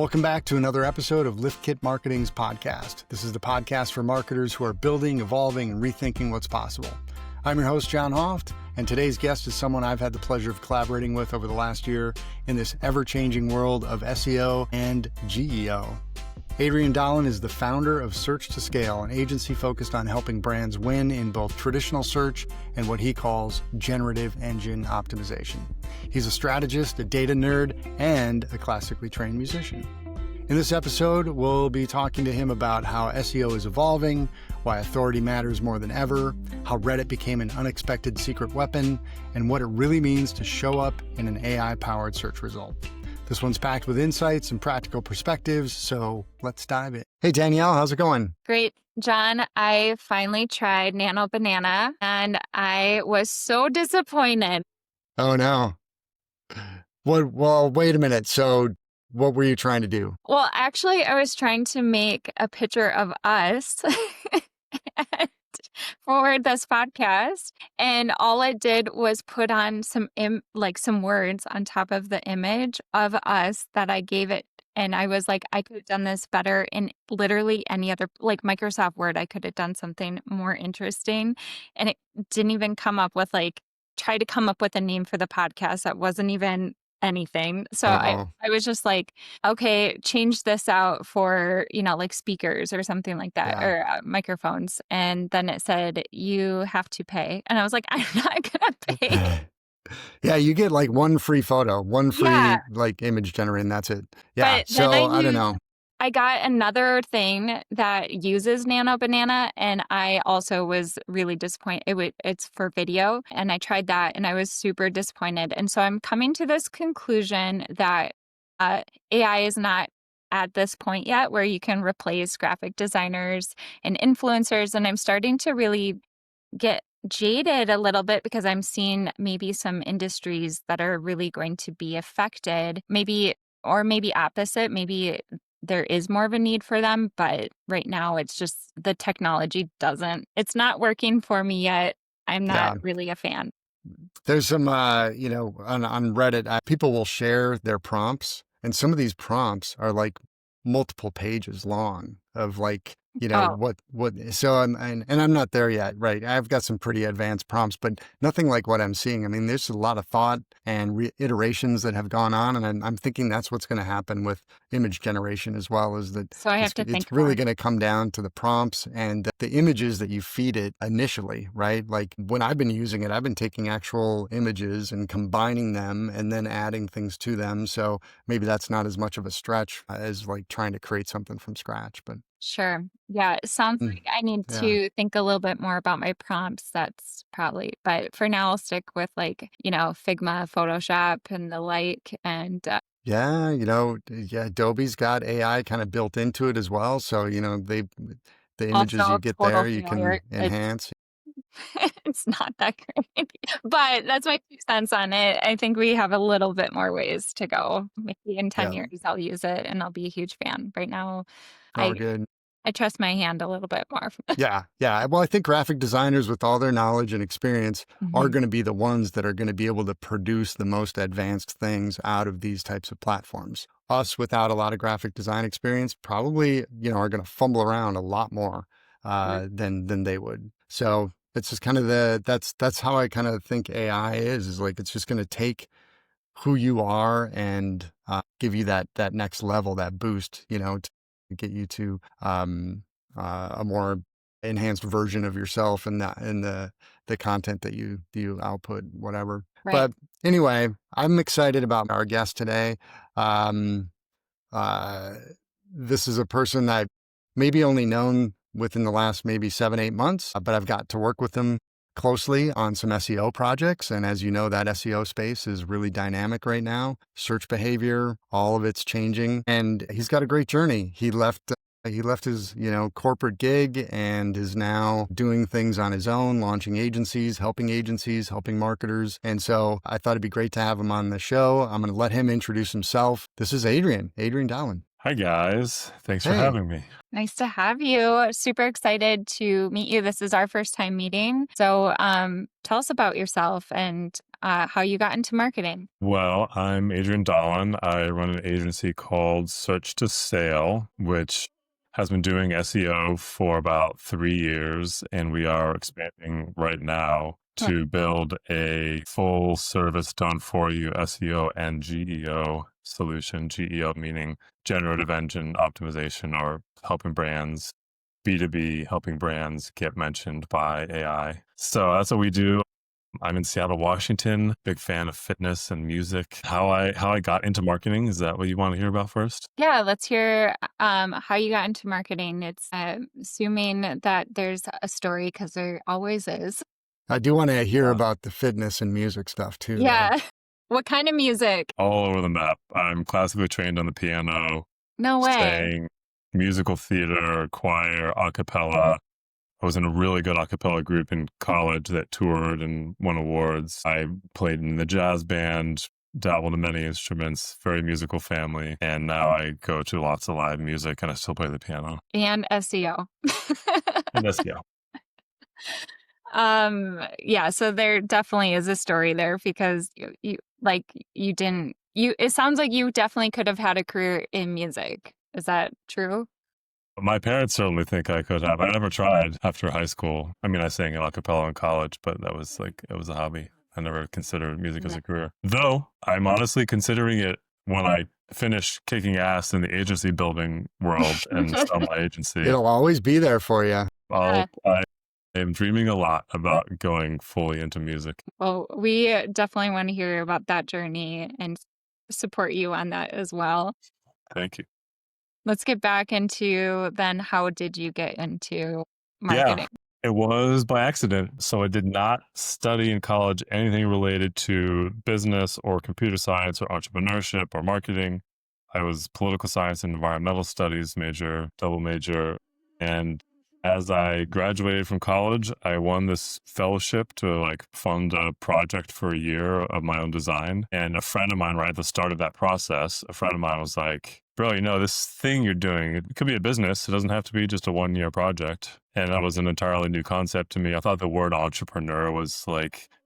Welcome back to another episode of Lift Kit Marketing's podcast. This is the podcast for marketers who are building, evolving, and rethinking what's possible. I'm your host, John Hoft, and today's guest is someone I've had the pleasure of collaborating with over the last year in this ever-changing world of SEO and GEO. Adrian Dahlin is the founder of Search to Scale, an agency focused on helping brands win in both traditional search and what he calls generative engine optimization. He's a strategist, a data nerd, and a classically trained musician. In this episode, we'll be talking to him about how SEO is evolving, why authority matters more than ever, how Reddit became an unexpected secret weapon, and what it really means to show up in an AI-powered search result. This one's packed with insights and practical perspectives, so let's dive in. Hey, Danielle, how's it going? Great, John. I finally tried Nano Banana, and I was so disappointed. Oh, no. Well, wait a minute. So what were you trying to do? Well, actually, I was trying to make a picture of us for this podcast, and all it did was put on some words on top of the image of us that I gave it. And I was like, I could have done this better in literally any other, like Microsoft Word. I could have done something more interesting. And it didn't even come up with try to come up with a name for the podcast that wasn't even anything. So I was just like, okay, change this out for, speakers or something like that, or microphones. And then it said, you have to pay. And I was like, I'm not going to pay. Yeah, you get one free photo, one free image generated, and that's it. Yeah, but so I don't know. I got another thing that uses Nano Banana, and I also was really disappointed. It's for video, and I tried that, and I was super disappointed. And so I'm coming to this conclusion that AI is not at this point yet where you can replace graphic designers and influencers, and I'm starting to really get jaded a little bit because I'm seeing maybe some industries that are really going to be affected, maybe opposite, maybe there is more of a need for them, but right now it's just the technology it's not working for me yet. I'm not really a fan. There's some, on Reddit, people will share their prompts, and some of these prompts are multiple pages long of so I'm not there yet, right? I've got some pretty advanced prompts, but nothing like what I'm seeing. I mean, there's a lot of thought and iterations that have gone on, and I'm thinking that's what's going to happen with image generation as well, is that so I have to think it's really going to come down to the prompts and the images that you feed it initially, right? Like when I've been using it, I've been taking actual images and combining them and then adding things to them. So maybe that's not as much of a stretch as trying to create something from scratch, but sure. Yeah. It sounds like I need to think a little bit more about my prompts. That's probably, but for now I'll stick with Figma, Photoshop and the like. And Adobe's got AI kind of built into it as well. So, the images you get there, you can enhance. It's not that great, but that's my 2 cents on it. I think we have a little bit more ways to go. Maybe in 10 years I'll use it and I'll be a huge fan. Right now, Good. I trust my hand a little bit more. Yeah. Well, I think graphic designers with all their knowledge and experience are going to be the ones that are going to be able to produce the most advanced things out of these types of platforms. Us without a lot of graphic design experience probably, are going to fumble around a lot more than they would. So it's just kind of that's how I kind of think AI is it's just going to take who you are and give you that next level, that boost, to get you to a more enhanced version of yourself and the content that you output, whatever. Right. But anyway, I'm excited about our guest today. This is a person that I've maybe only known within the last maybe 7-8 months, but I've got to work with him closely on some SEO projects. And as you know, that SEO space is really dynamic right now. Search behavior, all of it's changing. And he's got a great journey. He left his, corporate gig and is now doing things on his own, launching agencies, helping marketers. And so I thought it'd be great to have him on the show. I'm going to let him introduce himself. This is Adrian Dahlin. Hi, guys. Thanks for having me. Nice to have you. Super excited to meet you. This is our first time meeting. So tell us about yourself and how you got into marketing. Well, I'm Adrian Dahlin. I run an agency called Search to Sale, which has been doing SEO for about 3 years. And we are expanding right now to build a full service done for you SEO and GEO solution. GEO meaning generative engine optimization, or helping brands, B2B, helping brands get mentioned by AI. So that's what we do. I'm in Seattle, Washington. Big fan of fitness and music. How I got into marketing, is that what you want to hear about first? Yeah, let's hear how you got into marketing. It's assuming that there's a story, because there always is. I do want to hear Yeah. about the fitness and music stuff too, though. Yeah. What kind of music? All over the map. I'm classically trained on the piano, No way. sang, musical theater, choir, a cappella. I was in a really good a cappella group in college that toured and won awards. I played in the jazz band, dabbled in many instruments, very musical family. And now I go to lots of live music and I still play the piano. And SEO. And SEO. Yeah, so there definitely is a story there, because it sounds like you definitely could have had a career in music. Is that true? My parents certainly think I could have. I never tried after high school. I mean, I sang a cappella in college, but that was it was a hobby. I never considered music as a career. Though I'm honestly considering it when I finish kicking ass in the agency building world and sell my agency. It'll always be there for you. I am dreaming a lot about going fully into music. Well, we definitely want to hear about that journey and support you on that as well. Thank you. Let's get back into then, how did you get into marketing? Yeah, it was by accident. So I did not study in college anything related to business or computer science or entrepreneurship or marketing. I was political science and environmental studies major, double major. And as I graduated from college, I won this fellowship to fund a project for a year of my own design. And a friend of mine, right at the start of that process, a friend of mine was like, bro, this thing you're doing, it could be a business. It doesn't have to be just a 1-year project. And that was an entirely new concept to me. I thought the word entrepreneur was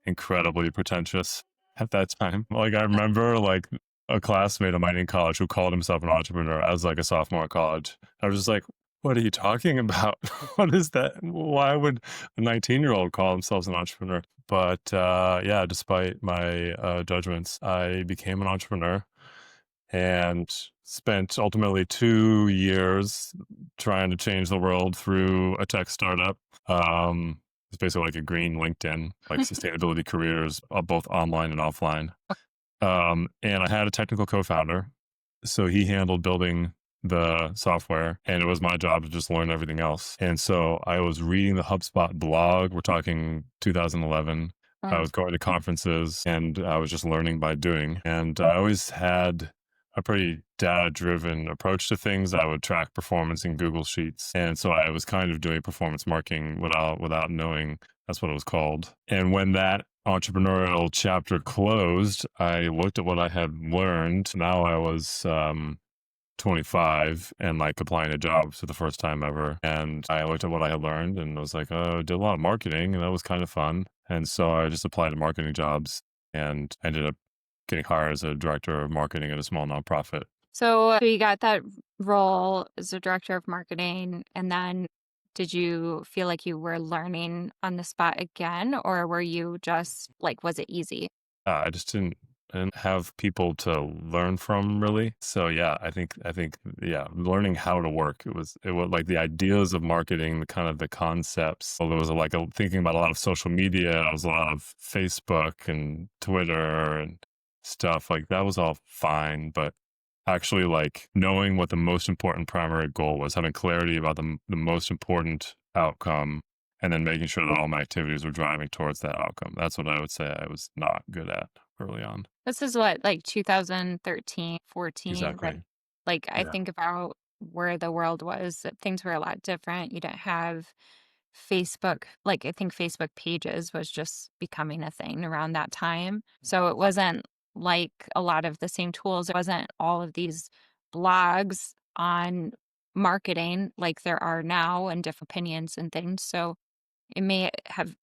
incredibly pretentious at that time. I remember a classmate of mine in college who called himself an entrepreneur as a sophomore at college. I was just like, what are you talking about? What is that? Why would a 19-year-old call themselves an entrepreneur? But despite my judgments, I became an entrepreneur and spent ultimately 2 years trying to change the world through a tech startup. It's basically like a green LinkedIn, sustainability careers, both online and offline. And I had a technical co-founder. So he handled building the software, and it was my job to just learn everything else. And so I was reading the HubSpot blog. We're talking 2011. I was going to conferences, and I was just learning by doing. And I always had a pretty data-driven approach to things. I would track performance in Google Sheets. And so I was kind of doing performance marketing without knowing that's what it was called. And when that entrepreneurial chapter closed, I looked at what I had learned. Now I was 25 and applying to jobs for the first time ever. And I looked at what I had learned and was like, oh, I did a lot of marketing, and that was kind of fun. And so I just applied to marketing jobs and ended up getting hired as a director of marketing at a small nonprofit. So you got that role as a director of marketing, and then did you feel like you were learning on the spot again, or were you just was it easy? I just didn't have people to learn from, really. So I think learning how to work. It was the ideas of marketing, the kind of the concepts. Well, there was thinking about a lot of social media. It was a lot of Facebook and Twitter and stuff that was all fine, but actually knowing what the most important primary goal was, having clarity about the most important outcome, and then making sure that all my activities were driving towards that outcome. That's what I would say I was not good at early on. This is what, 2013, 14? Exactly. I think about where the world was, that things were a lot different. You didn't have Facebook. I think Facebook pages was just becoming a thing around that time. So it wasn't a lot of the same tools. It wasn't all of these blogs on marketing like there are now, and different opinions and things. So it may have,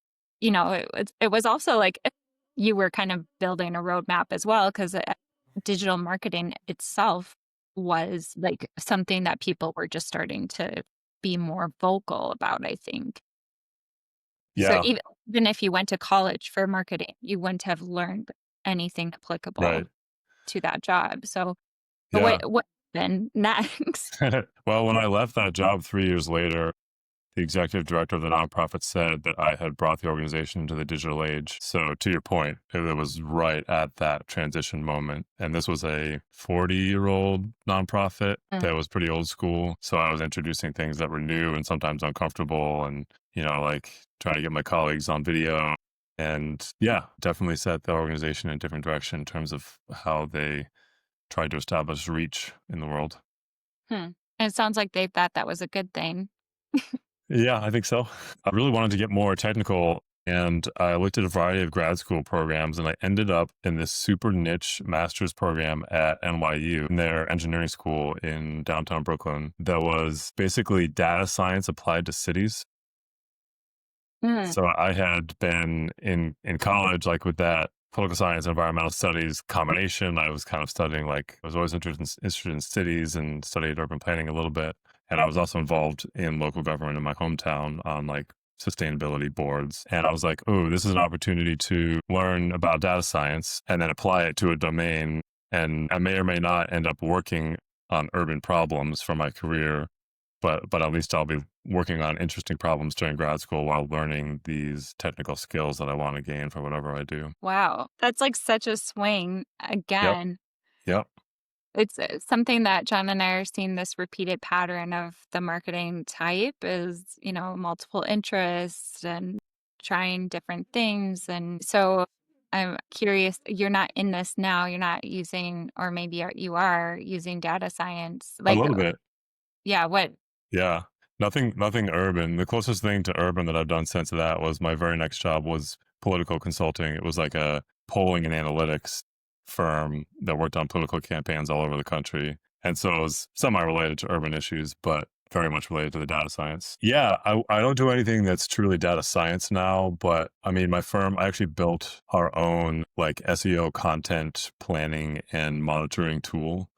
it was also you were kind of building a roadmap as well, because digital marketing itself was like something that people were just starting to be more vocal about, I think. So Yeah, even if you went to college for marketing, you wouldn't have learned anything applicable right. to that job. So Yeah. what then next? Well, when I left that job 3 years later, the executive director of the nonprofit said that I had brought the organization into the digital age. So, to your point, it was right at that transition moment. And this was a 40-year-old nonprofit Mm. that was pretty old school. So, I was introducing things that were new and sometimes uncomfortable, and, like trying to get my colleagues on video. And yeah, definitely set the organization in a different direction in terms of how they tried to establish reach in the world. Hmm. And it sounds like they thought that was a good thing. Yeah, I think so. I really wanted to get more technical, and I looked at a variety of grad school programs, and I ended up in this super niche master's program at NYU, in their engineering school in downtown Brooklyn, that was basically data science applied to cities. Mm. So I had been in college, like with that political science and environmental studies combination. I was kind of studying, like, I was always interested in cities and studied urban planning a little bit. And I was also involved in local government in my hometown on like sustainability boards. And I was like, oh, this is an opportunity to learn about data science and then apply it to a domain. And I may or may not end up working on urban problems for my career, but at least I'll be working on interesting problems during grad school while learning these technical skills that I want to gain for whatever I do. Wow. That's like such a swing Yep. again. Yep. It's something that John and I are seeing, this repeated pattern of the marketing type is, multiple interests and trying different things. And so I'm curious, you're not in this now, you're not using, or maybe you are using data science. A Like, little bit. yeah, what? Yeah. Nothing urban. The closest thing to urban that I've done since that was my very next job was political consulting. It was like a polling and analytics firm that worked on political campaigns all over the country. And so it was semi-related to urban issues, but very much related to the data science. Yeah, I don't do anything that's truly data science now, but I mean, my firm, I actually built our own like SEO content planning and monitoring tool,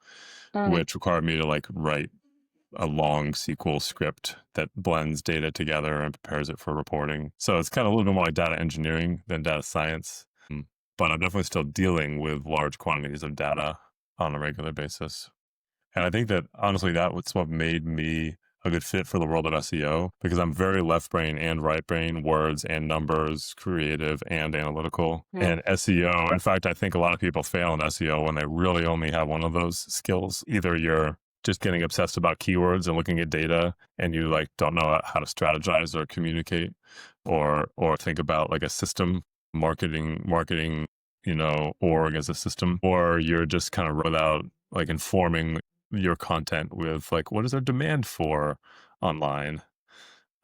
Mm. which required me to like write a long SQL script that blends data together and prepares it for reporting. So it's kind of a little bit more like data engineering than data science. But I'm definitely still dealing with large quantities of data on a regular basis. And I think that honestly, that was what made me a good fit for the world of SEO, because I'm very left brain and right brain, words and numbers, creative and analytical. And SEO, in fact, I think a lot of people fail in SEO when they really only have one of those skills. Either you're just getting obsessed about keywords and looking at data and you like don't know how to strategize or communicate or think about like a system, marketing, org as a system, or you're just kind of without like informing your content with like, what is there demand for online?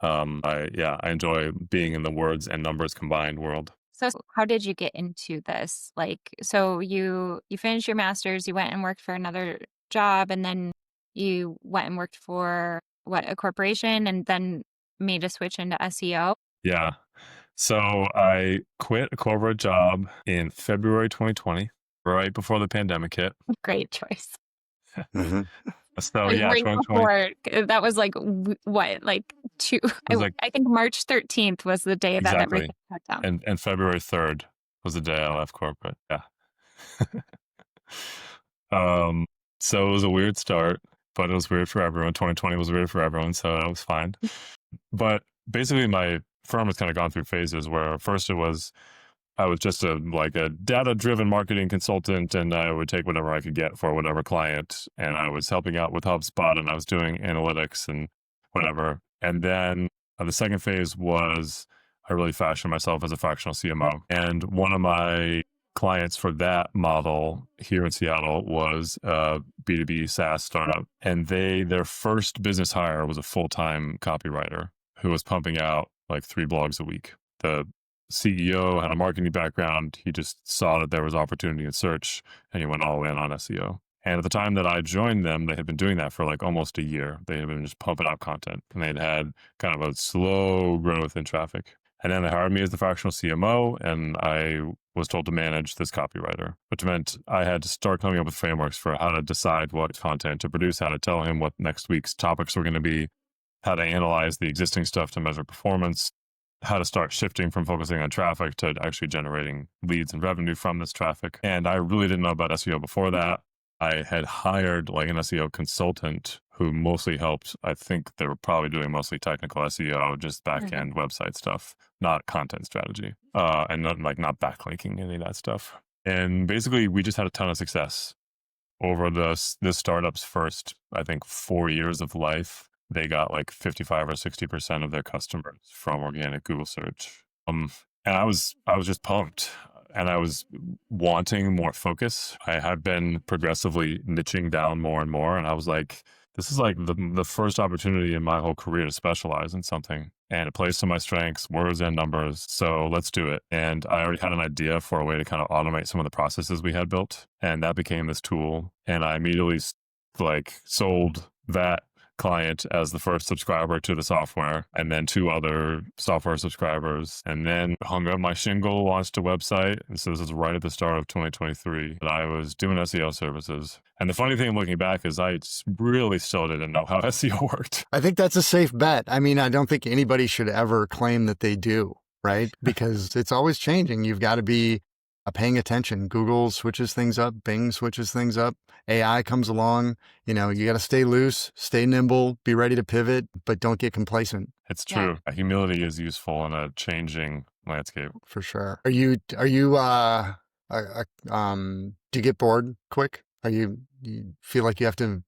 I enjoy being in the words and numbers combined world. So how did you get into this? Like, so you finished your master's, you went and worked for another job, and then you went and worked for a corporation, and then made a switch into SEO? Yeah. So I quit a corporate job in February 2020, right before the pandemic hit. Great choice. Mhm. So Like yeah, right 2020 before, that was like what, like two? was like I think March 13th was the day that exactly, everything shut down. and February 3rd was the day I left corporate. Yeah. um, so it was a weird start, but it was weird for everyone. 2020 was weird for everyone, so that was fine. But basically, my firm has kind of gone through phases where first I was just a data-driven marketing consultant, and I would take whatever I could get for whatever client, and I was helping out with HubSpot, and I was doing analytics and whatever. And then the second phase was I really fashioned myself as a fractional CMO, and one of my clients for that model here in Seattle was a B2B SaaS startup, and their first business hire was a full-time copywriter who was pumping out like 3 blogs a week. The CEO had a marketing background. He just saw that there was opportunity in search, and he went all in on SEO. And at the time that I joined them, they had been doing that for like almost a year. They had been just pumping out content, and they'd had kind of a slow growth in traffic. And then they hired me as the fractional CMO, and I was told to manage this copywriter, which meant I had to start coming up with frameworks for how to decide what content to produce, how to tell him what next week's topics were going to be, how to analyze the existing stuff to measure performance, how to start shifting from focusing on traffic to actually generating leads and revenue from this traffic. And I really didn't know about SEO before that. I had hired like an SEO consultant who mostly helped. I think they were probably doing mostly technical SEO, just back end website stuff, not content strategy, and not backlinking, any of that stuff. And basically, we just had a ton of success over this startup's first, I think, 4 years of life. They got like 55 or 60% of their customers from organic Google search. And I was just pumped. And I was wanting more focus. I had been progressively niching down more and more. And I was like, this is like the first opportunity in my whole career to specialize in something. And it plays to my strengths, words and numbers. So let's do it. And I already had an idea for a way to kind of automate some of the processes we had built. And that became this tool. And I immediately sold that client as the first subscriber to the software, and then 2 other software subscribers, and then hung up my shingle, launched a website. And so this is right at the start of 2023 that I was doing SEO services. And the funny thing looking back is I really still didn't know how SEO worked. I think that's a safe bet. I mean, I don't think anybody should ever claim that they do, right? Because it's always changing. You've got to be paying attention. Google switches things up. Bing switches things up. AI comes along. You got to stay loose, stay nimble, be ready to pivot, but don't get complacent. It's true. Yeah. Humility is useful in a changing landscape. For sure. Do you get bored quick? You feel like you have to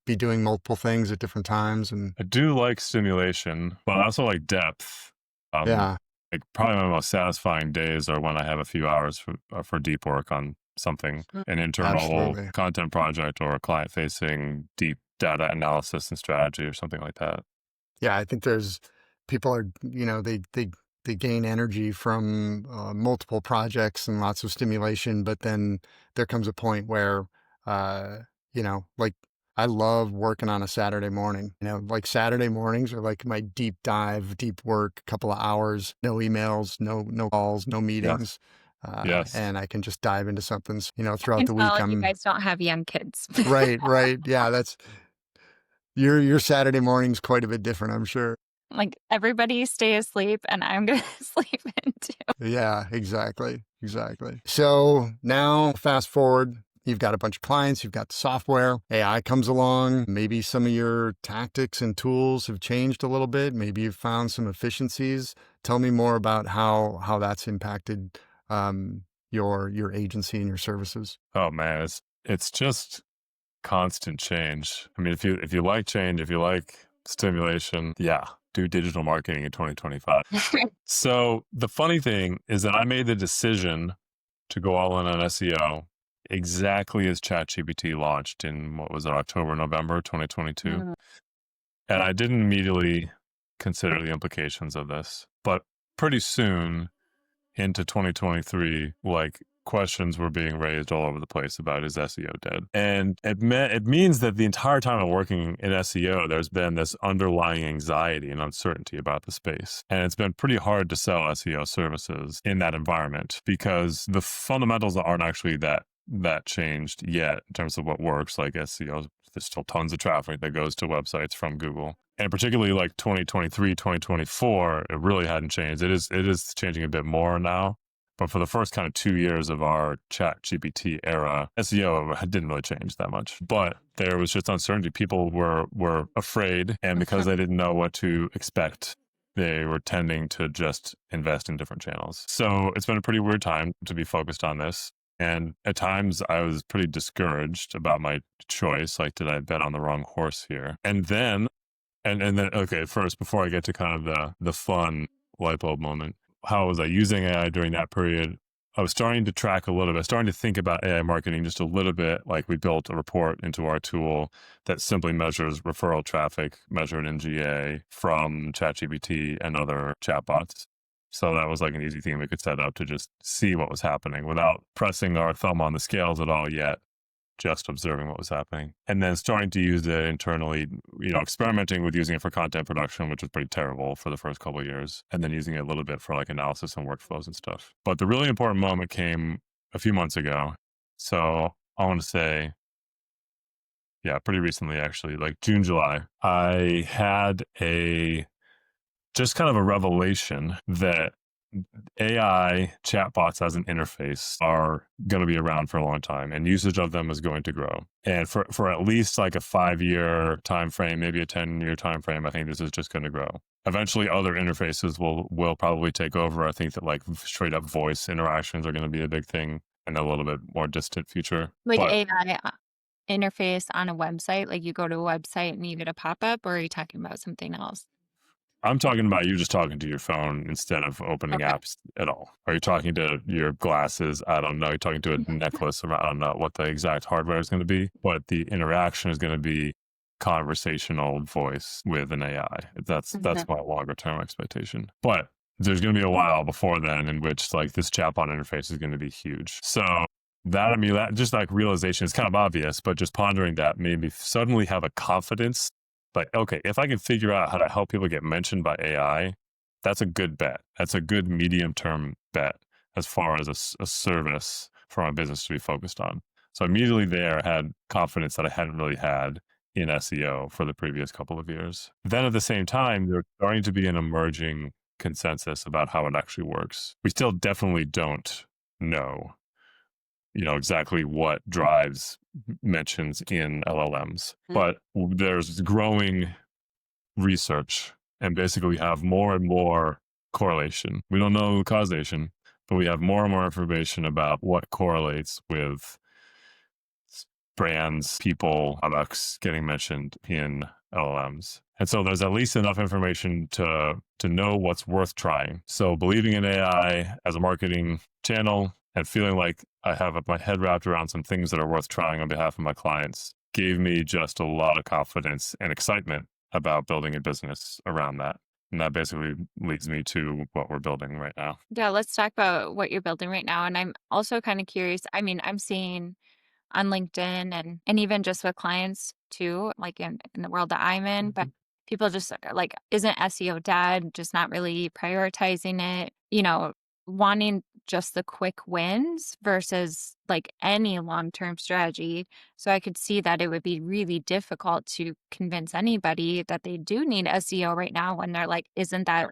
be doing multiple things at different times? And I do like stimulation, but I also like depth. Yeah. Like probably my most satisfying days are when I have a few hours for deep work on something, an internal content project or a client-facing deep data analysis and strategy or something like that. Yeah, I think people are, they gain energy from multiple projects and lots of stimulation, but then there comes a point where, I love working on a Saturday morning. Like Saturday mornings are like my deep dive, deep work, couple of hours, no emails, no calls, no meetings. Yes. And I can just dive into something, throughout the week. You guys don't have young kids. Right. Yeah, that's your Saturday morning's quite a bit different, I'm sure. Like everybody stay asleep and I'm going to sleep in too. Yeah, exactly. So now fast forward. You've got a bunch of clients, you've got software, AI comes along. Maybe some of your tactics and tools have changed a little bit. Maybe you've found some efficiencies. Tell me more about how that's impacted your agency and your services. Oh man, it's just constant change. I mean, if you like change, if you like stimulation, yeah, do digital marketing in 2025. So the funny thing is that I made the decision to go all in on SEO exactly as ChatGPT launched in, October, November 2022. Mm-hmm. And I didn't immediately consider the implications of this. But pretty soon into 2023, questions were being raised all over the place about, is SEO dead? And it means that the entire time I'm working in SEO, there's been this underlying anxiety and uncertainty about the space. And it's been pretty hard to sell SEO services in that environment because the fundamentals aren't actually that changed yet in terms of what works. Like SEO, there's still tons of traffic that goes to websites from Google. And particularly like 2023, 2024, it really hadn't changed. It is changing a bit more now. But for the first kind of 2 years of our ChatGPT era, SEO didn't really change that much. But there was just uncertainty. People were afraid. And because they didn't know what to expect, they were tending to just invest in different channels. So it's been a pretty weird time to be focused on this. And at times I was pretty discouraged about my choice. Like, did I bet on the wrong horse here? And then, okay, first, before I get to kind of the fun light bulb moment, how was I using AI during that period? I was starting to track a little bit, starting to think about AI marketing just a little bit. Like we built a report into our tool that simply measures referral traffic measured in GA from ChatGPT and other chatbots. So that was like an easy thing we could set up to just see what was happening without pressing our thumb on the scales at all yet. just observing what was happening. And then starting to use it internally, experimenting with using it for content production, which was pretty terrible for the first couple of years. And then using it a little bit for like analysis and workflows and stuff. But the really important moment came a few months ago. So I want to say, pretty recently, actually, like June, July, I had just kind of a revelation that AI chatbots as an interface are going to be around for a long time, and usage of them is going to grow. And for at least like a 5-year time frame, maybe a 10-year time frame, I think this is just going to grow. Eventually, other interfaces will probably take over. I think that like straight up voice interactions are going to be a big thing in a little bit more distant future. Like But AI interface on a website, like you go to a website and you get a pop-up, or are you talking about something else? I'm talking about you just talking to your phone instead of opening Okay. apps at all. Are you talking to your glasses? I don't know. You're talking to a necklace. I don't know what the exact hardware is going to be, but the interaction is going to be conversational voice with an AI. That's my longer term expectation. But there's going to be a while before then in which like this chatbot interface is going to be huge. So that just like realization is kind of obvious, but just pondering that made me suddenly have a confidence. Like, okay, if I can figure out how to help people get mentioned by AI, that's a good bet. That's a good medium-term bet as far as a service for my business to be focused on. So immediately there, I had confidence that I hadn't really had in SEO for the previous couple of years. Then at the same time, there's starting to be an emerging consensus about how it actually works. We still definitely don't know, exactly what drives mentions in LLMs, but there's growing research, and basically we have more and more correlation. We don't know causation, but we have more and more information about what correlates with brands, people, products getting mentioned in LLMs. And so there's at least enough information to know what's worth trying. So believing in AI as a marketing channel and feeling like I have my head wrapped around some things that are worth trying on behalf of my clients gave me just a lot of confidence and excitement about building a business around that. And that basically leads me to what we're building right now. Yeah, let's talk about what you're building right now. And I'm also kind of curious. I mean, I'm seeing on LinkedIn and even just with clients too, like in the world that I'm in, but people just like, isn't SEO dead? Just not really prioritizing it, wanting just the quick wins versus like any long-term strategy. So I could see that it would be really difficult to convince anybody that they do need SEO right now when they're like, isn't that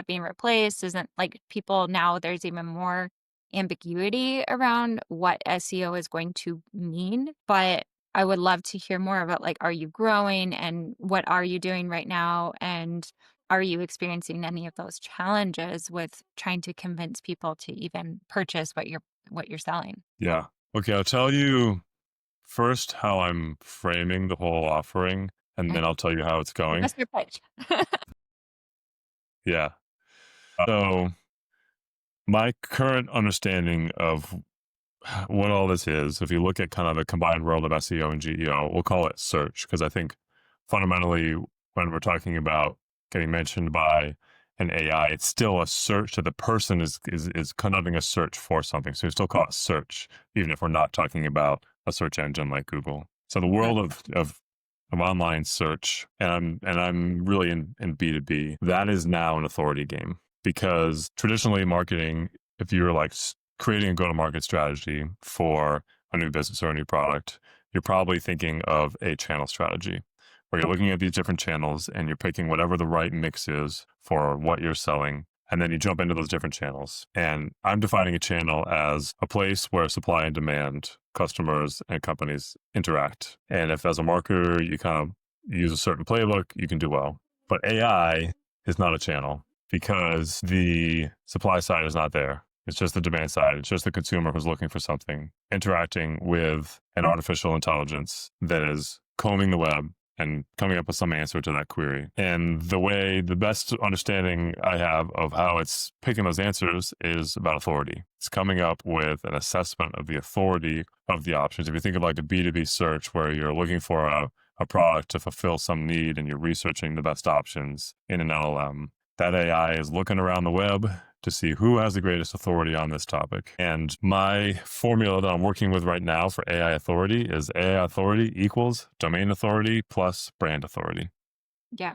being replaced? Isn't like people now, there's even more ambiguity around what SEO is going to mean. But I would love to hear more about like, are you growing and what are you doing right now? And are you experiencing any of those challenges with trying to convince people to even purchase what you're selling? Yeah. Okay. I'll tell you first how I'm framing the whole offering, and then I'll tell you how it's going. That's your pitch. Yeah. So my current understanding of what all this is, if you look at kind of a combined world of SEO and GEO, we'll call it search, because I think fundamentally when we're talking about getting mentioned by an AI, it's still a search. So the person is conducting a search for something. So we still call it search, even if we're not talking about a search engine like Google. So the world of online search, and I'm really in B2B, that is now an authority game, because traditionally marketing, if you're like creating a go-to-market strategy for a new business or a new product, you're probably thinking of a channel strategy where you're looking at these different channels and you're picking whatever the right mix is for what you're selling. And then you jump into those different channels. And I'm defining a channel as a place where supply and demand, customers and companies interact. And if as a marketer, you kind of use a certain playbook, you can do well. But AI is not a channel because the supply side is not there. It's just the demand side. It's just the consumer who's looking for something, interacting with an artificial intelligence that is combing the web and coming up with some answer to that query. And the best understanding I have of how it's picking those answers is about authority. It's coming up with an assessment of the authority of the options. If you think of like a B2B search where you're looking for a product to fulfill some need and you're researching the best options in an LLM, that AI is looking around the web to see who has the greatest authority on this topic. And my formula that I'm working with right now for AI authority is AI authority equals domain authority plus brand authority. Yeah.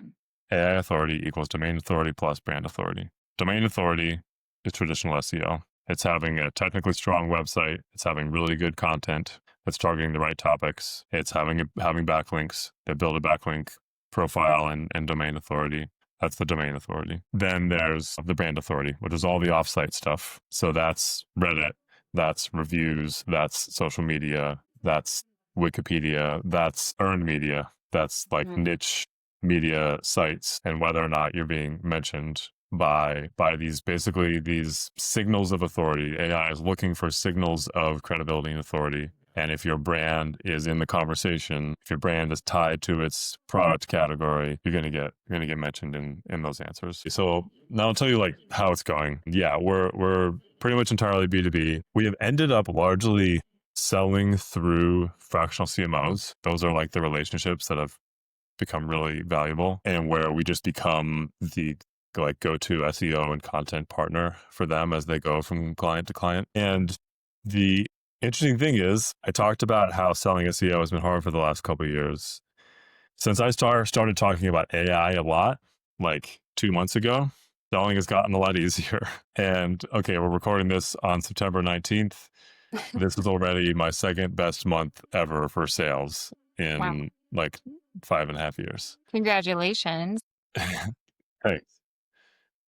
AI authority equals domain authority plus brand authority. Domain authority is traditional SEO. It's having a technically strong website. It's having really good content that's targeting the right topics. It's having backlinks that build a backlink profile and domain authority. That's the domain authority. Then there's the brand authority, which is all the offsite stuff. So that's Reddit, that's reviews, that's social media, that's Wikipedia, that's earned media, that's like niche media sites, and whether or not you're being mentioned by these signals of authority. AI is looking for signals of credibility and authority. And if your brand is in the conversation, if your brand is tied to its product category, you're gonna get mentioned in those answers. So now I'll tell you like how it's going. Yeah, we're pretty much entirely B2B. We have ended up largely selling through fractional CMOs. Those are like the relationships that have become really valuable, and where we just become the like go-to SEO and content partner for them as they go from client to client. And the interesting thing is, I talked about how selling SEO has been hard for the last couple of years. Since I started talking about AI a lot, like 2 months ago, selling has gotten a lot easier. And okay, we're recording this on September 19th. This is already my second best month ever for sales in like 5.5 years. Congratulations. Thanks.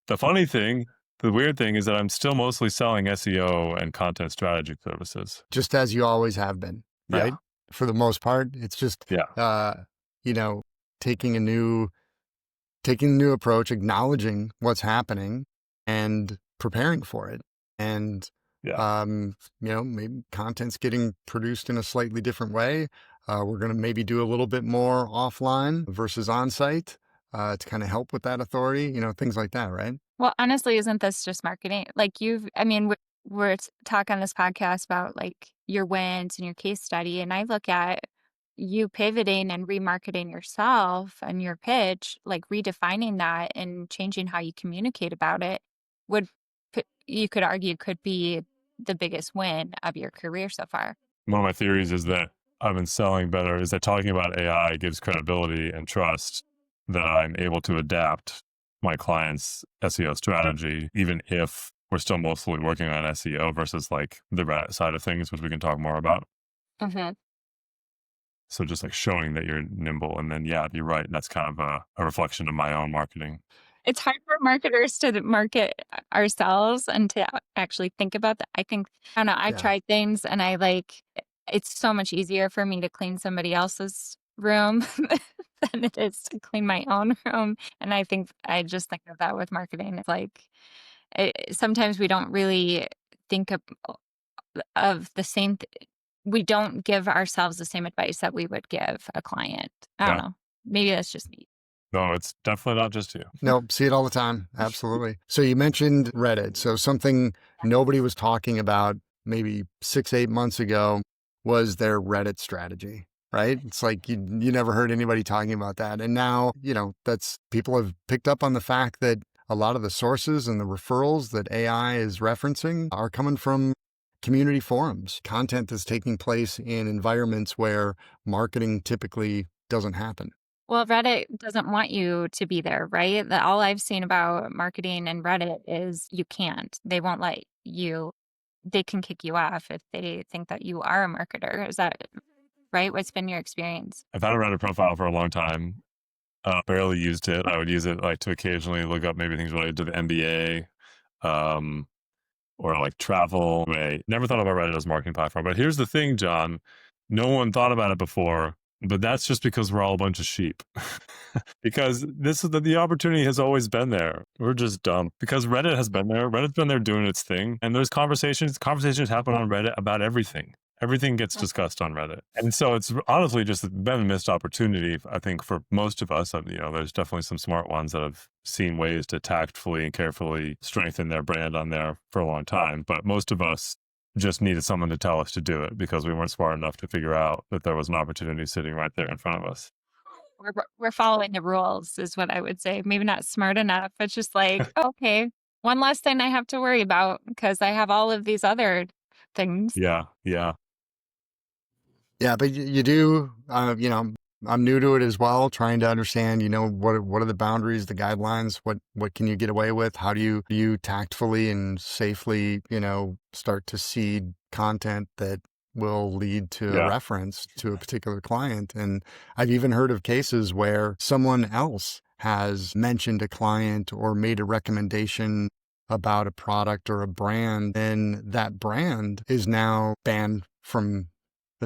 The weird thing is that I'm still mostly selling SEO and content strategy services. Just as you always have been, right? Yeah. For the most part, it's just, taking a new approach, acknowledging what's happening and preparing for it. And, maybe content's getting produced in a slightly different way. We're going to maybe do a little bit more offline versus on-site to kind of help with that authority, things like that, right? Well, honestly, isn't this just marketing? Like we're talking on this podcast about like your wins and your case study. And I look at you pivoting and remarketing yourself and your pitch, like redefining that and changing how you communicate about it you could argue could be the biggest win of your career so far. One of my theories is that I've been selling better, is that talking about AI gives credibility and trust that I'm able to adapt my client's SEO strategy, even if we're still mostly working on SEO versus like the Reddit side of things, which we can talk more about. Mm-hmm. So just like showing that you're nimble. And then, yeah, you're right. That's kind of a reflection of my own marketing. It's hard for marketers to market ourselves and to actually think about that. I don't know, I've tried things and it's so much easier for me to clean somebody else's room than it is to clean my own room. And I think I just think of that with marketing. It's like, sometimes we don't really think of the same, we don't give ourselves the same advice that we would give a client. I don't know. Maybe that's just me. No, it's definitely not just you. No, see it all the time. Absolutely. So you mentioned Reddit. So something nobody was talking about maybe 6-8 months ago was their Reddit strategy, right? It's like you never heard anybody talking about that. And now, that's people have picked up on the fact that a lot of the sources and the referrals that AI is referencing are coming from community forums, content that's taking place in environments where marketing typically doesn't happen. Well, Reddit doesn't want you to be there, right? All I've seen about marketing and Reddit is you can't. They won't let you. They can kick you off if they think that you are a marketer. Is that right? What's been your experience? I've had a Reddit profile for a long time. Barely used it. I would use it like to occasionally look up maybe things related to the NBA or like travel. Never thought about Reddit as a marketing platform. But here's the thing, John. No one thought about it before. But that's just because we're all a bunch of sheep. Because the opportunity has always been there. We're just dumb. Because Reddit has been there. Reddit's been there doing its thing. And there's conversations happen on Reddit about everything. Everything gets discussed on Reddit. And so it's honestly just been a missed opportunity, I think, for most of us. There's definitely some smart ones that have seen ways to tactfully and carefully strengthen their brand on there for a long time. But most of us just needed someone to tell us to do it because we weren't smart enough to figure out that there was an opportunity sitting right there in front of us. We're following the rules is what I would say. Maybe not smart enough, but just like, okay, one less thing I have to worry about because I have all of these other things. Yeah. Yeah. Yeah, but you do, I'm new to it as well, trying to understand, what are the boundaries, the guidelines, what can you get away with? How do you tactfully and safely, start to seed content that will lead to a Yeah. reference to a particular client? And I've even heard of cases where someone else has mentioned a client or made a recommendation about a product or a brand, and that brand is now banned from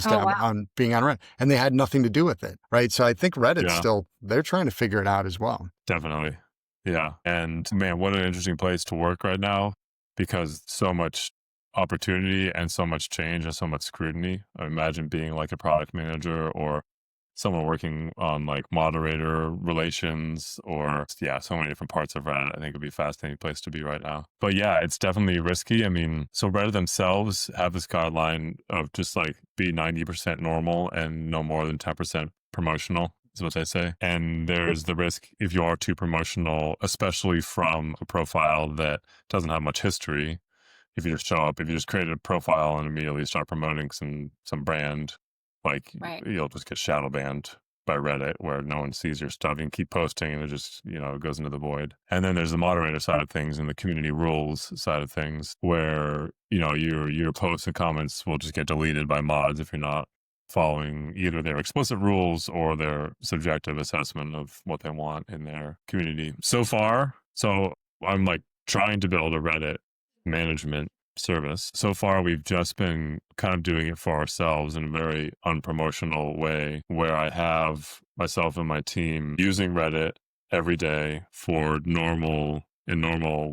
Oh, wow. on being on Reddit, and they had nothing to do with it, right? So I think Reddit's Yeah. still, they're trying to figure it out as well. Definitely. Yeah. And man, what an interesting place to work right now because so much opportunity and so much change and so much scrutiny. I imagine being like a product manager or someone working on like moderator relations or yeah, so many different parts of Reddit. I think it'd be a fascinating place to be right now. But yeah, it's definitely risky. I mean, so Reddit themselves have this guideline of just like be 90% normal and no more than 10% promotional is what they say. And there's the risk if you are too promotional, especially from a profile that doesn't have much history. If you just show up, if you just create a profile and immediately start promoting some brand, like Right. you'll just get shadow banned by Reddit where no one sees your stuff. You can keep posting and it just, goes into the void. And then there's the moderator side of things and the community rules side of things where, your posts and comments will just get deleted by mods if you're not following either their explicit rules or their subjective assessment of what they want in their community. So I'm like trying to build a Reddit management service. So far, we've just been kind of doing it for ourselves in a very unpromotional way where I have myself and my team using Reddit every day for normal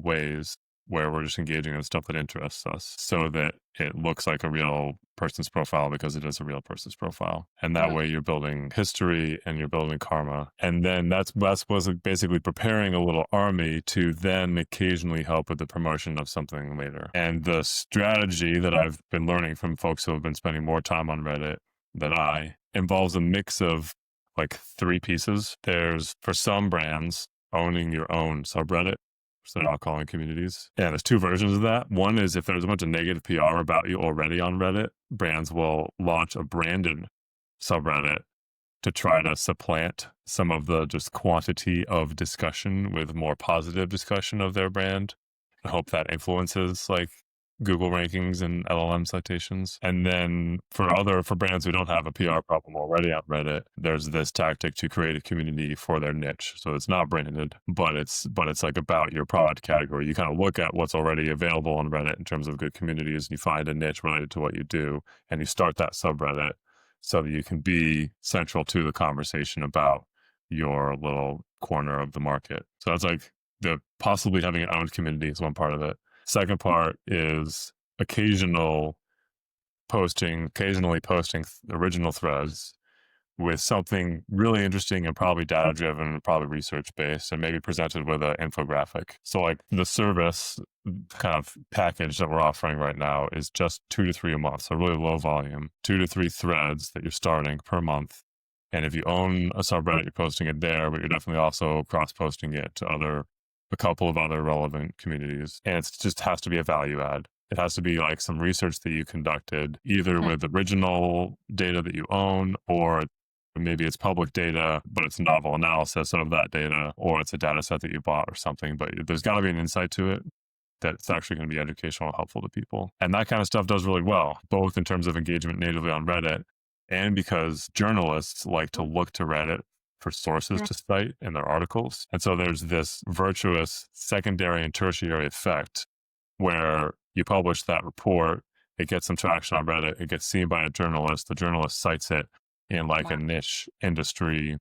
ways where we're just engaging in stuff that interests us so that it looks like a real person's profile because it is a real person's profile. And that way you're building history and you're building karma. And then that's was basically preparing a little army to then occasionally help with the promotion of something later. And the strategy that I've been learning from folks who have been spending more time on Reddit than I involves a mix of like three pieces. There's for some brands owning your own subreddit. So they're not calling communities. Yeah, there's two versions of that. One is if there's a bunch of negative PR about you already on Reddit, brands will launch a branded subreddit to try to supplant some of the just quantity of discussion with more positive discussion of their brand. I hope that influences like Google rankings and LLM citations. And then for brands who don't have a PR problem already on Reddit, there's this tactic to create a community for their niche. So it's not branded, but it's like about your product category. You kind of look at what's already available on Reddit in terms of good communities, and you find a niche related to what you do, and you start that subreddit so that you can be central to the conversation about your little corner of the market. So that's like the possibly having an owned community is one part of it. Second part is occasionally posting original threads with something really interesting and probably data driven, probably research based, and maybe presented with an infographic. So like the service kind of package that we're offering right now is just 2 to 3 a month. So really low volume, 2 to 3 threads that you're starting per month. And if you own a subreddit, you're posting it there, but you're definitely also cross posting it to a couple of other relevant communities. And it just has to be a value add. It has to be like some research that you conducted, either with original data that you own, or maybe it's public data, but it's novel analysis of that data, or it's a data set that you bought or something. But there's got to be an insight to it that's actually going to be educational and helpful to people. And that kind of stuff does really well, both in terms of engagement natively on Reddit and because journalists like to look to Reddit for sources to cite in their articles. And so there's this virtuous secondary and tertiary effect where you publish that report, it gets some traction on Reddit, it gets seen by a journalist, the journalist cites it in like a niche industry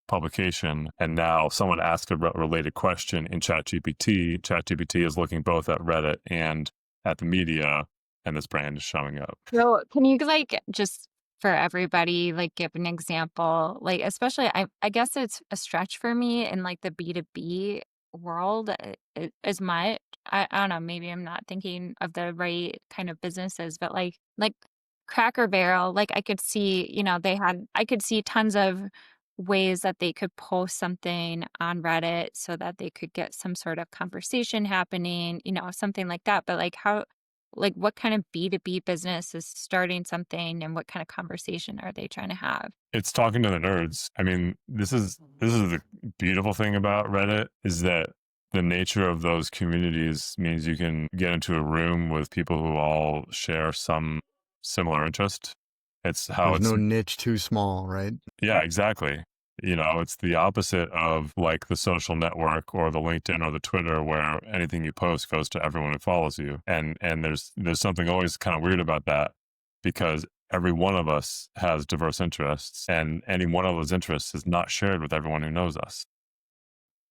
publication. And now someone asks a related question in ChatGPT. ChatGPT is looking both at Reddit and at the media, and this brand is showing up. So can you like just for everybody, like give an example, like especially I guess it's a stretch for me in like the B2B world as much. I don't know, maybe I'm not thinking of the right kind of businesses, but like Cracker Barrel, like I could see, I could see tons of ways that they could post something on Reddit so that they could get some sort of conversation happening, something like that. But what kind of B2B business is starting something, and what kind of conversation are they trying to have? It's talking to the nerds. I mean, this is the beautiful thing about Reddit, is that the nature of those communities means you can get into a room with people who all share some similar interest. It's how There's it's no niche too small, right? Yeah, exactly. It's the opposite of like the social network or the LinkedIn or the Twitter, where anything you post goes to everyone who follows you. And there's something always kind of weird about that, because every one of us has diverse interests, and any one of those interests is not shared with everyone who knows us.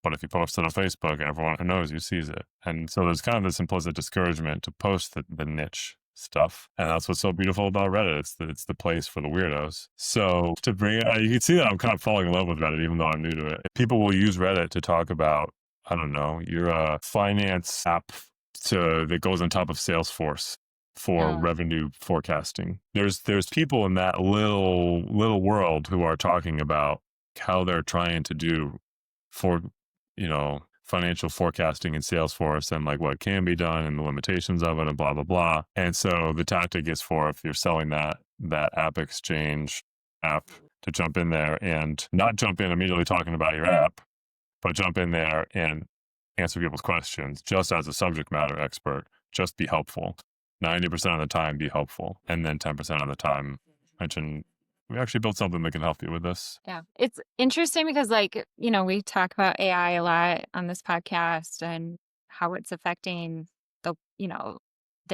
But if you post it on Facebook, everyone who knows you sees it. And so there's kind of this implicit discouragement to post the niche stuff. And that's what's so beautiful about Reddit. It's the place for the weirdos. So to bring it, you can see that I'm kind of falling in love with Reddit, even though I'm new to it. People will use Reddit to talk about, I don't know, your finance app that goes on top of Salesforce for revenue forecasting. There's people in that little world who are talking about how they're trying to do for financial forecasting in Salesforce, and like what can be done and the limitations of it, and blah, blah, blah. And so the tactic is for, if you're selling that app exchange app, to jump in there and not jump in immediately talking about your app, but jump in there and answer people's questions just as a subject matter expert. Just be helpful. 90% of the time, be helpful. And then 10% of the time, mention, we actually built something that can help you with this. Yeah. It's interesting because we talk about AI a lot on this podcast and how it's affecting the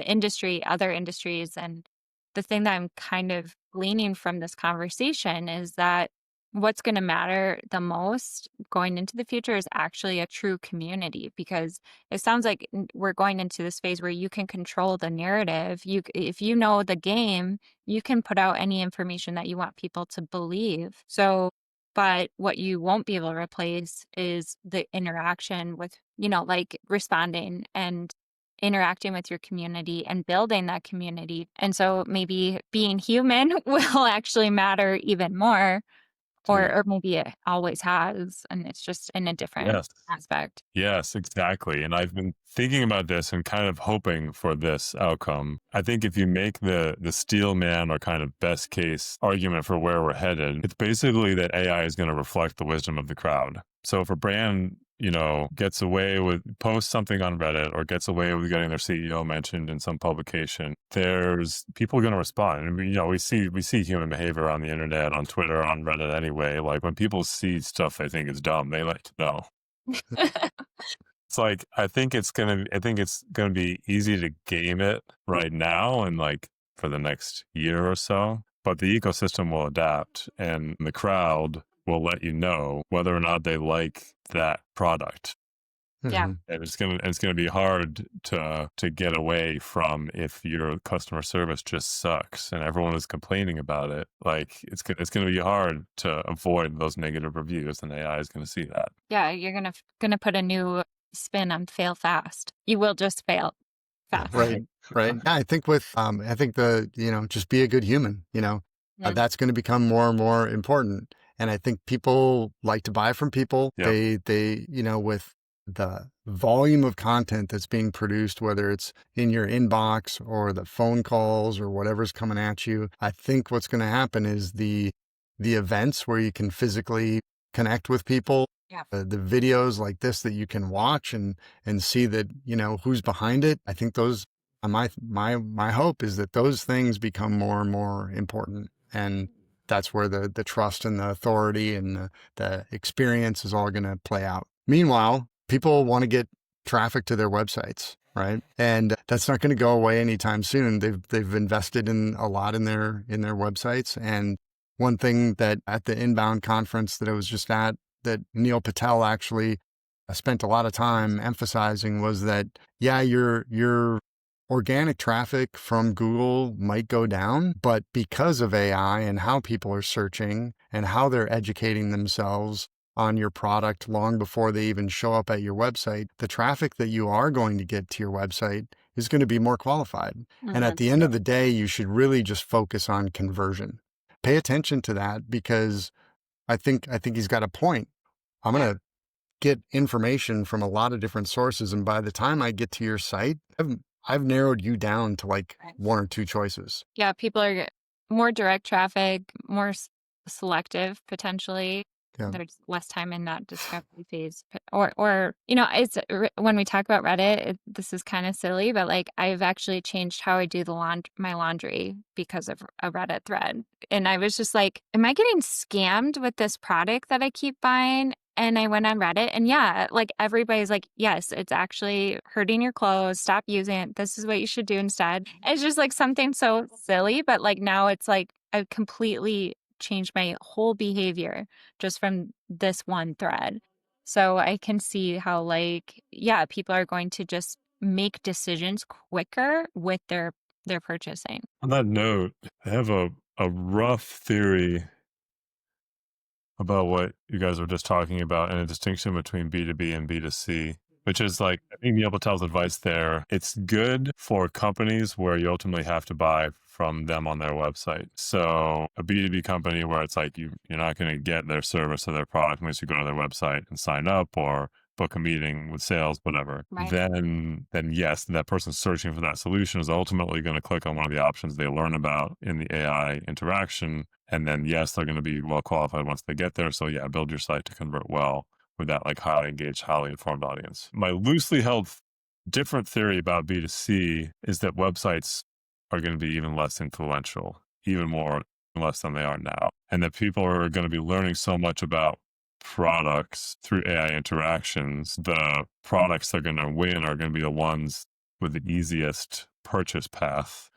industry, other industries. And the thing that I'm kind of gleaning from this conversation is that what's going to matter the most going into the future is actually a true community, because it sounds like we're going into this phase where you can control the narrative. If you know the game, you can put out any information that you want people to believe. So, but what you won't be able to replace is the interaction with, responding and interacting with your community and building that community. And so maybe being human will actually matter even more. Or maybe it always has, and it's just in a different aspect. Yes, exactly. And I've been thinking about this and kind of hoping for this outcome. I think if you make the steel man or kind of best case argument for where we're headed, it's basically that AI is going to reflect the wisdom of the crowd. So if a brand gets away with post something on Reddit, or gets away with getting their CEO mentioned in some publication, there's people going to respond. And we see human behavior on the internet, on Twitter, on Reddit anyway. Like when people see stuff they think is dumb, they like to know. It's like, I think it's gonna be easy to game it right now and like for the next year or so, but the ecosystem will adapt, and the crowd will let you know whether or not they like that product. Yeah. And it's gonna be hard to get away from, if your customer service just sucks and everyone is complaining about it. Like it's gonna be hard to avoid those negative reviews, and AI is gonna see that. Yeah, you're gonna put a new spin on fail fast. You will just fail fast. Right. Yeah, I think just be a good human, that's going to become more and more important. And I think people like to buy from people. Yep. They, with the volume of content that's being produced, whether it's in your inbox or the phone calls or whatever's coming at you, I think what's going to happen is the events where you can physically connect with people, the videos like this that you can watch and see that, who's behind it. I think those, my hope is that those things become more and more important. And that's where the trust and the authority and the experience is all going to play out. Meanwhile, people want to get traffic to their websites, right? And that's not going to go away anytime soon. They've invested in a lot in their websites. And one thing that at the Inbound conference that I was just at, that Neil Patel actually spent a lot of time emphasizing, was that, your organic traffic from Google might go down, but because of AI and how people are searching and how they're educating themselves on your product long before they even show up at your website, the traffic that you are going to get to your website is going to be more qualified. And at the end of the day, you should really just focus on conversion. Pay attention to that, because I think he's got a point. I'm going to get information from a lot of different sources. And by the time I get to your site, I've narrowed you down to like one or two choices. Yeah, people are more direct traffic, more selective potentially. Yeah. There's less time in that discovery phase. Or it's when we talk about Reddit, this is kind of silly, but like I've actually changed how I do my laundry because of a Reddit thread. And I was just like, am I getting scammed with this product that I keep buying? And I went on Reddit and yeah, like everybody's like, yes, it's actually hurting your clothes. Stop using it. This is what you should do instead. It's just like something so silly, but like now it's like I've completely changed my whole behavior just from this one thread. So I can see how like, yeah, people are going to just make decisions quicker with their purchasing. On that note, I have a rough theory about what you guys were just talking about and a distinction between B2B and B2C, which is like, I think Neil Patel's advice there. It's good for companies where you ultimately have to buy from them on their website. So a B2B company where it's like you're not going to get their service or their product unless you go to their website and sign up or book a meeting with sales, whatever, Right. then yes, that person searching for that solution is ultimately going to click on one of the options they learn about in the AI interaction. And then, yes, they're going to be well qualified once they get there. So yeah, build your site to convert well with that like highly engaged, highly informed audience. My loosely held different theory about B2C is that websites are going to be even less influential, even more less than they are now. And that people are going to be learning so much about products through AI interactions. The products that are going to win are going to be the ones with the easiest purchase path.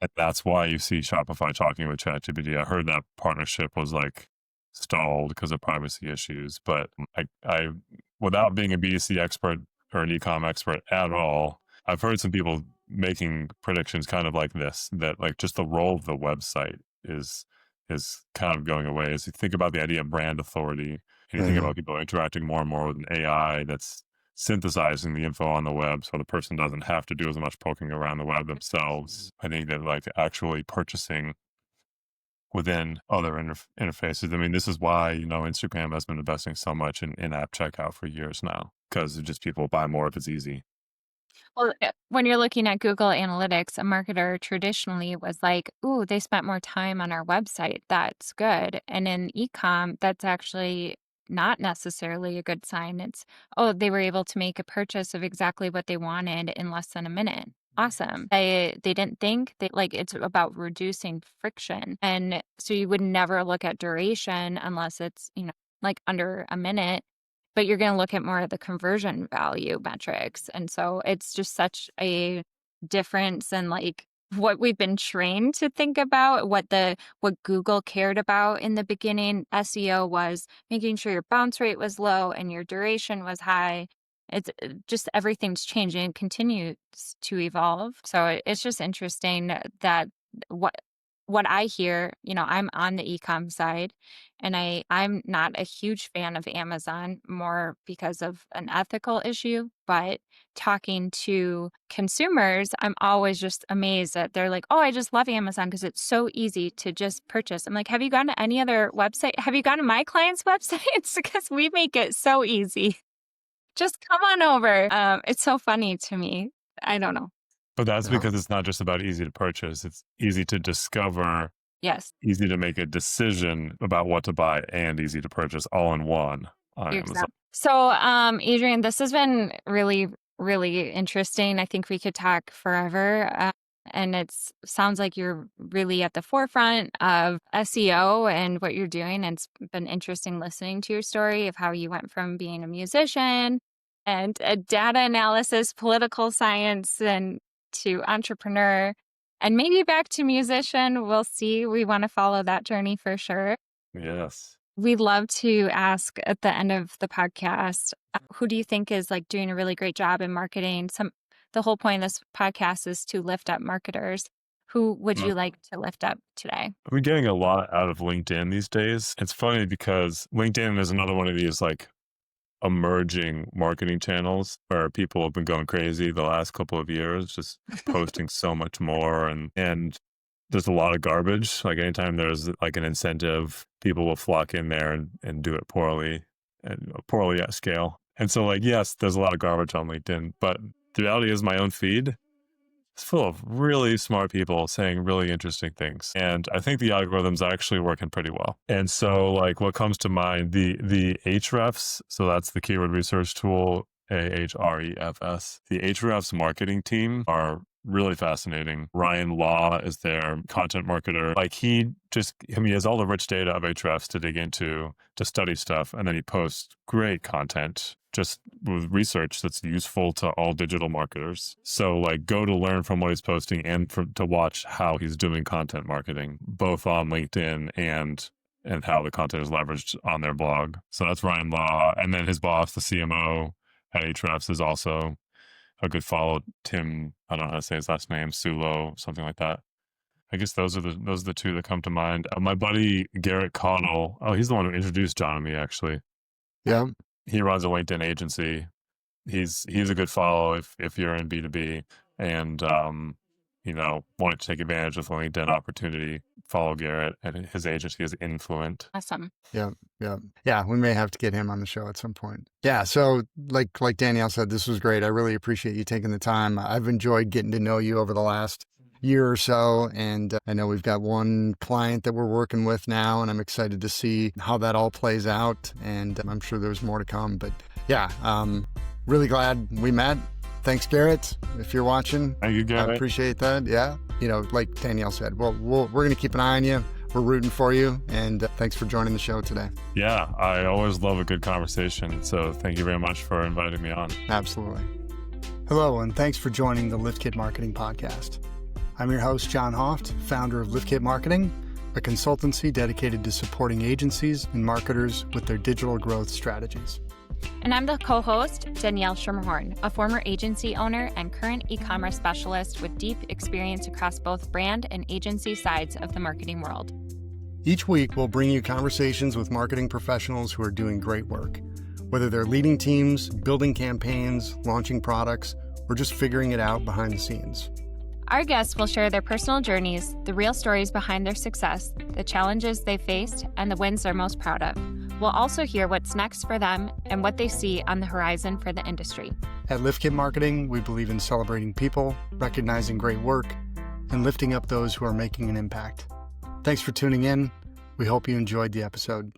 And that's why you see Shopify talking with ChatGPT. I heard that partnership was like stalled because of privacy issues, but I without being a B2C expert or an e-com expert at all, I've heard some people making predictions kind of like this, that like just the role of the website is kind of going away. As you think about the idea of brand authority, and you think about people interacting more and more with an AI that's synthesizing the info on the web so the person doesn't have to do as much poking around the web themselves. I think that like actually purchasing within other interfaces. I mean, this is why, Instagram has been investing so much in in-app checkout for years now, because just people buy more if it's easy. Well, when you're looking at Google Analytics, a marketer traditionally was like, ooh, they spent more time on our website. That's good. And in e-com, that's actually not necessarily a good sign. It's, oh, they were able to make a purchase of exactly what they wanted in less than a minute. Awesome. They didn't think that like it's about reducing friction. And so you would never look at duration unless it's, like under a minute, but you're going to look at more of the conversion value metrics. And so it's just such a difference in like what we've been trained to think about, what Google cared about in the beginning. SEO was making sure your bounce rate was low and your duration was high. It's just everything's changing and continues to evolve. So it's just interesting that what I hear, I'm on the e-com side and I'm not a huge fan of Amazon, more because of an ethical issue, but talking to consumers, I'm always just amazed that they're like, oh, I just love Amazon because it's so easy to just purchase. I'm like, have you gone to any other website? Have you gone to my clients' websites? Because we make it so easy. Just come on over. It's so funny to me. I don't know. But that's because it's not just about easy to purchase. It's easy to discover, Yes. easy to make a decision about what to buy, and easy to purchase all in one on Amazon. So, Adrian, this has been really, really interesting. I think we could talk forever. And it sounds like you're really at the forefront of SEO and what you're doing. And it's been interesting listening to your story of how you went from being a musician and a data analysis, political science, and to entrepreneur, and maybe back to musician. We'll see. We want to follow that journey for sure. Yes. We'd love to ask at the end of the podcast, who do you think is like doing a really great job in marketing? The whole point of this podcast is to lift up marketers. Who would you like to lift up today? I'm getting a lot out of LinkedIn these days. It's funny because LinkedIn is another one of these like emerging marketing channels where people have been going crazy the last couple of years, just posting so much more. And there's a lot of garbage. Like anytime there's like an incentive, people will flock in there and do it poorly and poorly at scale. And so like, yes, there's a lot of garbage on LinkedIn, but the reality is my own feed is full of really smart people saying really interesting things. And I think the algorithm's actually working pretty well. And so like what comes to mind, the Ahrefs, so that's the keyword research tool, Ahrefs. The Ahrefs marketing team are really fascinating. Ryan Law is their content marketer. Like he has all the rich data of Ahrefs to dig into, to study stuff, and then he posts great content just with research that's useful to all digital marketers. So like go to learn from what he's posting and to watch how he's doing content marketing, both on LinkedIn and how the content is leveraged on their blog. So that's Ryan Law. And then his boss, the CMO at Ahrefs, is also a good follow. Tim, I don't know how to say his last name, Sulo, something like that. I guess those are the two that come to mind. My buddy Garrett Connell, he's the one who introduced John and me, actually. Yeah. He runs a LinkedIn agency. He's a good follow if you're in B2B and wanting to take advantage of the LinkedIn opportunity. Follow Garrett, and his agency is Influent. Awesome. Yeah. We may have to get him on the show at some point. Yeah. So like Danielle said, this was great. I really appreciate you taking the time. I've enjoyed getting to know you over the last year or so. And I know we've got one client that we're working with now, and I'm excited to see how that all plays out. And I'm sure there's more to come, but yeah, really glad we met. Thanks, Garrett, if you're watching. Thank you, Garrett. I appreciate that. Yeah. Like Danielle said, well, we're going to keep an eye on you. We're rooting for you. And thanks for joining the show today. Yeah, I always love a good conversation. So thank you very much for inviting me on. Absolutely. Hello, and thanks for joining the LiftKit Marketing Podcast. I'm your host, John Hoft, founder of LiftKit Marketing, a consultancy dedicated to supporting agencies and marketers with their digital growth strategies. And I'm the co-host, Danielle Schermerhorn, a former agency owner and current e-commerce specialist with deep experience across both brand and agency sides of the marketing world. Each week, we'll bring you conversations with marketing professionals who are doing great work, whether they're leading teams, building campaigns, launching products, or just figuring it out behind the scenes. Our guests will share their personal journeys, the real stories behind their success, the challenges they faced, and the wins they're most proud of. We'll also hear what's next for them and what they see on the horizon for the industry. At LiftKit Marketing, we believe in celebrating people, recognizing great work, and lifting up those who are making an impact. Thanks for tuning in. We hope you enjoyed the episode.